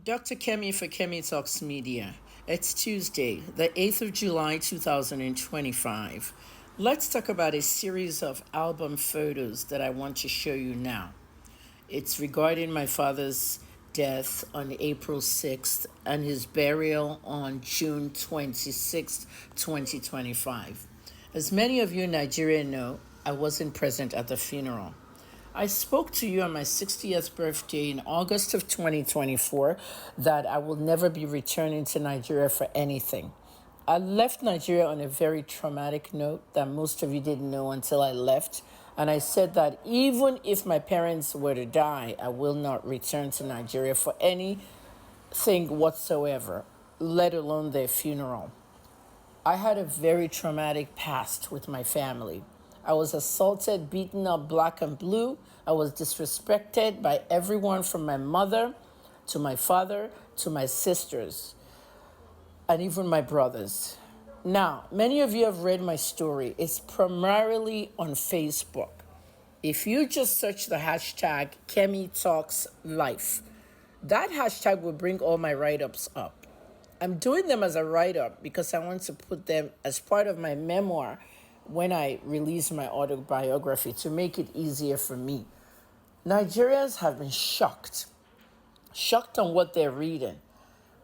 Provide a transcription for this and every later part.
Dr. Kemi for Kemi Talks Media. It's Tuesday, the 8th of July, 2025. Let's talk about a series of album photos that I want to show you now. It's regarding my father's death on April 6th and his burial on June 26th, 2025. As many of you in Nigeria know, I wasn't present at the funeral. I spoke to you on my 60th birthday in August of 2024 that I will never be returning to Nigeria for anything. I left Nigeria on a very traumatic note that most of you didn't know until I left. And I said that even if my parents were to die, I will not return to Nigeria for anything whatsoever, let alone their funeral. I had a very traumatic past with my family. I was assaulted, beaten up black and blue. I was disrespected by everyone from my mother to my father to my sisters and even my brothers. Now, many of you have read my story. It's primarily on Facebook. If you just search the hashtag Kemi Talks Life, that hashtag will bring all my write-ups up. I'm doing them as a write-up because I want to put them as part of my memoir when I release my autobiography to make it easier for me. Nigerians have been shocked on what they're reading.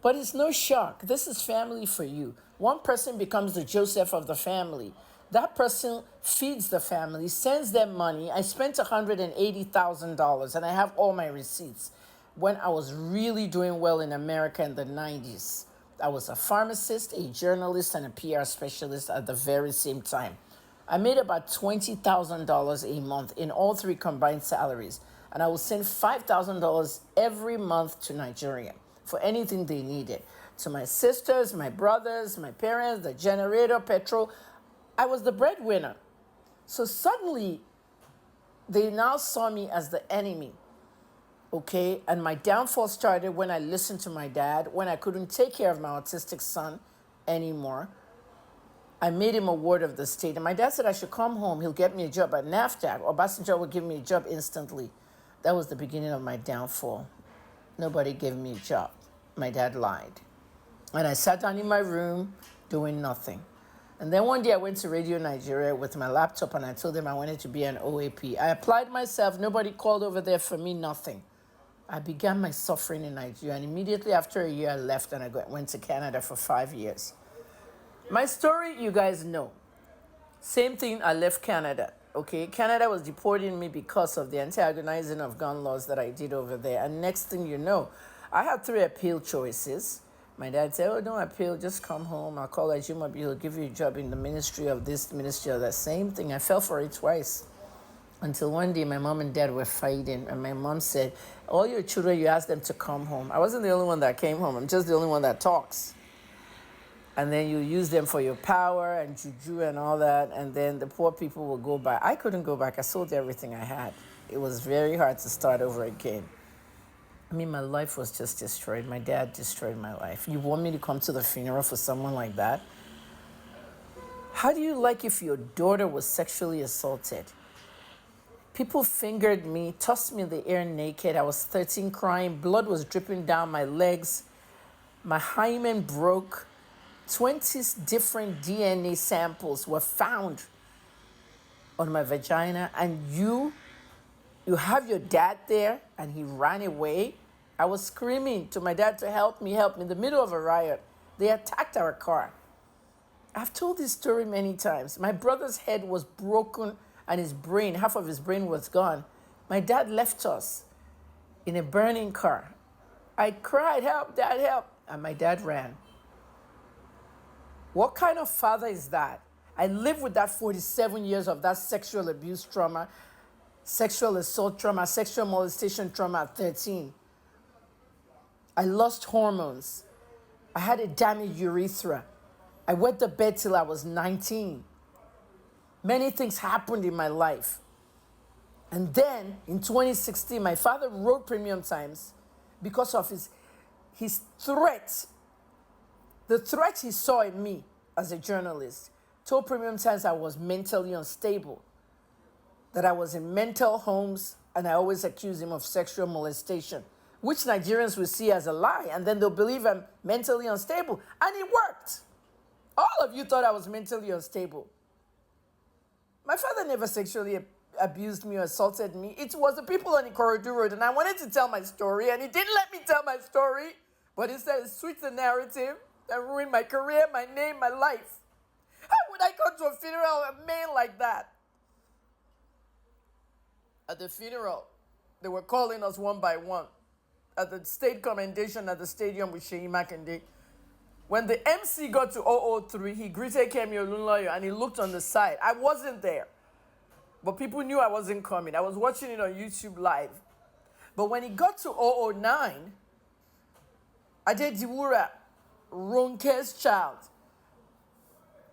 But it's no shock. This is family for you. One person becomes the Joseph of the family. That person feeds the family, sends them money. I spent $180,000 and I have all my receipts when I was really doing well in America in the 90s. I was a pharmacist, a journalist, and a PR specialist at the very same time. I made about $20,000 a month in all three combined salaries, and I would send $5,000 every month to Nigeria for anything they needed. To my sisters, my brothers, my parents, the generator, petrol. I was the breadwinner. So suddenly, they now saw me as the enemy. Okay, and my downfall started when I listened to my dad, when I couldn't take care of my autistic son anymore. I made him a ward of the state. And my dad said I should come home. He'll get me a job at NAFTAC. Or Obasanjo would give me a job instantly. That was the beginning of my downfall. Nobody gave me a job. My dad lied. And I sat down in my room doing nothing. And then one day I went to Radio Nigeria with my laptop and I told them I wanted to be an OAP. I applied myself. Nobody called over there for me, nothing. I began my suffering in Nigeria. And immediately after a year, I left and I went to Canada for 5 years. My story, you guys know. Same thing, I left Canada, okay? Canada was deporting me because of the anti-agonizing of gun laws that I did over there. And next thing you know, I had 3 appeal choices. My dad said, oh, don't appeal, just come home. I'll call Ajumabi, he'll give you a job in the ministry of this, ministry of that. Same thing, I fell for it twice. Until one day, my mom and dad were fighting. And my mom said, all your children, you asked them to come home. I wasn't the only one that came home. I'm just the only one that talks. And then you use them for your power and juju and all that. And then the poor people will go back. I couldn't go back. I sold everything I had. It was very hard to start over again. I mean, my life was just destroyed. My dad destroyed my life. You want me to come to the funeral for someone like that? How do you like if your daughter was sexually assaulted? People fingered me, tossed me in the air naked. I was 13 crying. Blood was dripping down my legs. My hymen broke. 20 different DNA samples were found on my vagina, and you have your dad there and he ran away. I was screaming to my dad to help me in the middle of a riot. They attacked our car. I've told this story many times. My brother's head was broken and his brain, half of his brain was gone. My dad left us in a burning car. I cried, help, dad, help, and my dad ran. What kind of father is that? I lived with that 47 years of that sexual abuse trauma, sexual assault trauma, sexual molestation trauma at 13. I lost hormones. I had a damaged urethra. I wet the bed till I was 19. Many things happened in my life. And then in 2016, my father wrote Premium Times because of his threat. The threat he saw in me as a journalist told Premium Times I was mentally unstable, that I was in mental homes, and I always accused him of sexual molestation, which Nigerians will see as a lie, and then they'll believe I'm mentally unstable. And it worked. All of you thought I was mentally unstable. My father never sexually abused me or assaulted me. It was the people on the corridor road, and I wanted to tell my story, and he didn't let me tell my story, but instead he switched the narrative and ruined my career, my name, my life. How would I go to a funeral of a man like that? At the funeral, they were calling us one by one. At the state commendation at the stadium with Sheyi Makinde. When the MC got to 003, he greeted Kemi Olunloyo and he looked on the side. I wasn't there, but people knew I wasn't coming. I was watching it on YouTube live. But when he got to 009, Adediwura, Ronke's child.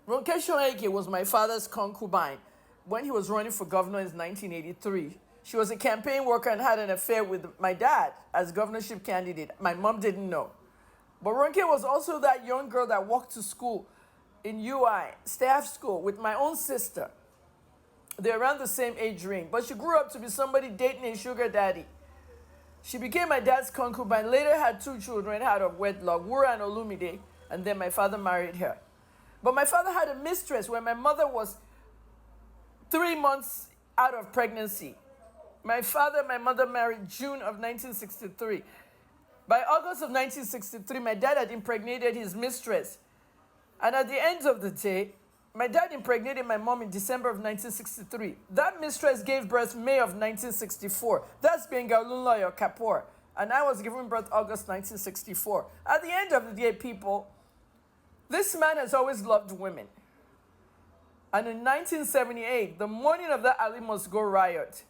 Ronke Shoeke was my father's concubine when he was running for governor in 1983. She was a campaign worker and had an affair with my dad as governorship candidate. My mom didn't know. But Ronke was also that young girl that walked to school in UI, staff school, with my own sister. They're around the same age range, but she grew up to be somebody dating a sugar daddy. She became my dad's concubine, later had 2 children out of wedlock, Wura and Olumide, and then my father married her. But my father had a mistress when my mother was 3 months out of pregnancy. My father and my mother married June of 1963. By August of 1963, my dad had impregnated his mistress. And at the end of the day, my dad impregnated my mom in December of 1963. That mistress gave birth May of 1964. That's Benga Olunloyo Kapoor. And I was given birth August 1964. At the end of the day, people, this man has always loved women. And in 1978, the morning of that Ali Must Go riot,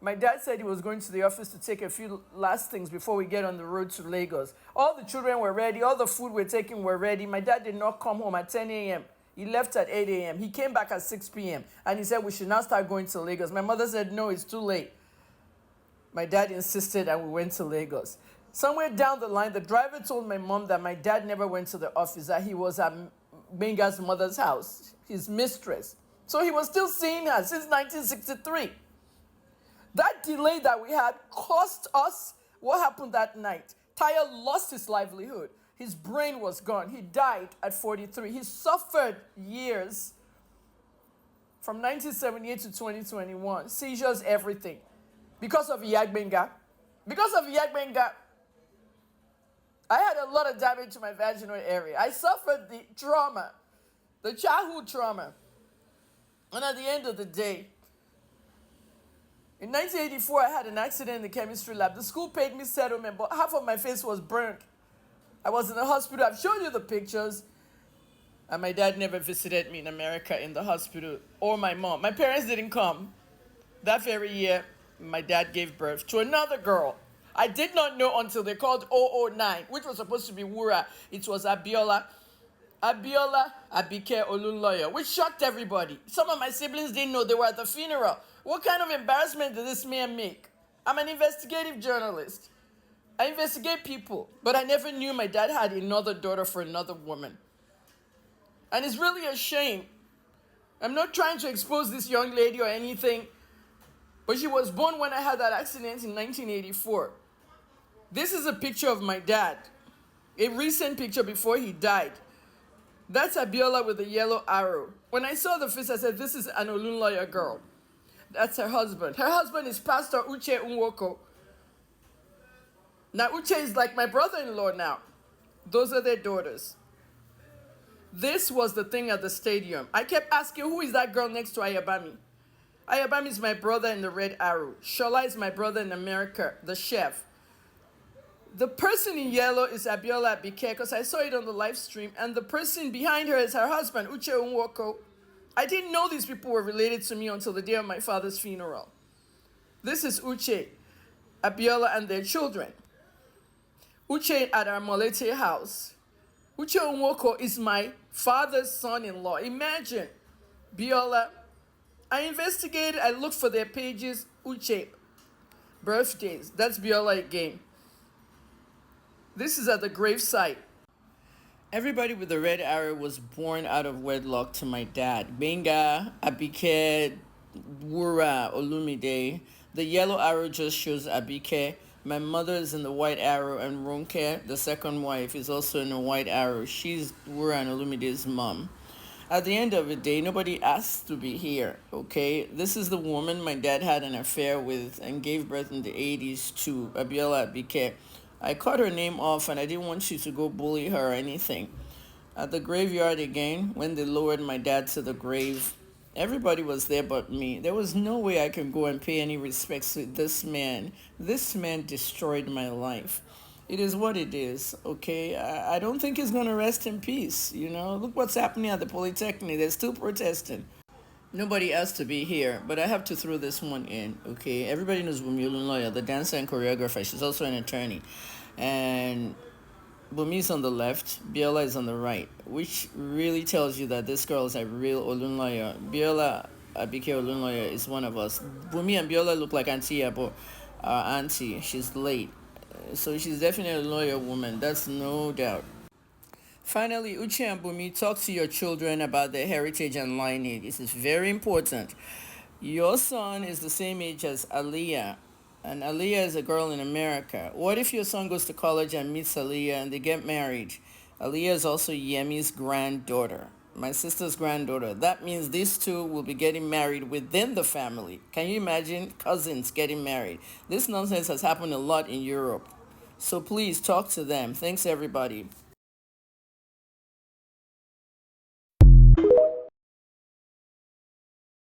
my dad said he was going to the office to take a few last things before we get on the road to Lagos. All the children were ready. All the food we're taking were ready. My dad did not come home at 10 a.m. He left at 8 a.m. He came back at 6 p.m. And he said we should now start going to Lagos. My mother said, no, it's too late. My dad insisted and we went to Lagos. Somewhere down the line, the driver told my mom that my dad never went to the office, that he was at Benga's mother's house, his mistress. So he was still seeing her since 1963. That delay that we had cost us what happened that night. Tayo lost his livelihood. His brain was gone. He died at 43. He suffered years from 1978 to 2021. Seizures, everything. Because of Iyagbenga. Because of Iyagbenga, I had a lot of damage to my vaginal area. I suffered the trauma, the childhood trauma. And at the end of the day, in 1984, I had an accident in the chemistry lab. The school paid me settlement, but half of my face was burnt. I was in the hospital. I've shown you the pictures. And my dad never visited me in America in the hospital, or my mom. My parents didn't come. That very year, my dad gave birth to another girl. I did not know until they called 009, which was supposed to be Wura. It was Abiola Abike Olunloyo, which shocked everybody. Some of my siblings didn't know they were at the funeral. What kind of embarrassment did this man make? I'm an investigative journalist. I investigate people, but I never knew my dad had another daughter for another woman. And it's really a shame. I'm not trying to expose this young lady or anything, but she was born when I had that accident in 1984. This is a picture of my dad, a recent picture before he died. That's Abiola with a yellow arrow. When I saw the face, I said, this is an Olunloyo girl. That's her husband. Her husband is Pastor Uche Nwoko. Now, Uche is like my brother-in-law now. Those are their daughters. This was the thing at the stadium. I kept asking, who is that girl next to Ayabami? Ayabami is my brother in the red arrow. Shola is my brother in America, the chef. The person in yellow is Abiola Abike, because I saw it on the live stream, and the person behind her is her husband, Uche Nwoko. I didn't know these people were related to me until the day of my father's funeral. This is Uche, Abiola, and their children. Uche at our Molete house. Uche Nwoko is my father's son-in-law. Imagine, Biola. I investigated, I looked for their pages, Uche, birthdays. That's Biola again. This is at the gravesite. Everybody with the red arrow was born out of wedlock to my dad. Benga, Abike, Wura, Olumide. The yellow arrow just shows Abike. My mother is in the White Arrow, and Ronke, the second wife, is also in the White Arrow. She's Wura and Olumide's mom. At the end of the day, nobody asked to be here, okay? This is the woman my dad had an affair with and gave birth in the 80s to, Abiola Abike. I cut her name off and I didn't want you to go bully her or anything. At the graveyard again, when they lowered my dad to the grave, everybody was there but me. There was no way I could go and pay any respects to this man. This man destroyed my life. It is what it is, okay? I don't think he's going to rest in peace, you know? Look what's happening at the Polytechnic. They're still protesting. Nobody asked to be here, but I have to throw this one in, okay? Everybody knows Bumi Olunloyo, the dancer and choreographer. She's also an attorney. And Bumi is on the left, Biola is on the right, which really tells you that this girl is a real Olunloyo. Biola Abike Olunloyo is one of us. Bumi and Biola look like Auntie Abo, our auntie. She's late. So she's definitely a lawyer woman, that's no doubt. Finally, Uche and Bumi, talk to your children about their heritage and lineage. This is very important. Your son is the same age as Aliyah, and Aliyah is a girl in America. What if your son goes to college and meets Aliyah and they get married? Aliyah is also Yemi's granddaughter, my sister's granddaughter. That means these two will be getting married within the family. Can you imagine cousins getting married? This nonsense has happened a lot in Europe. So please talk to them. Thanks, everybody.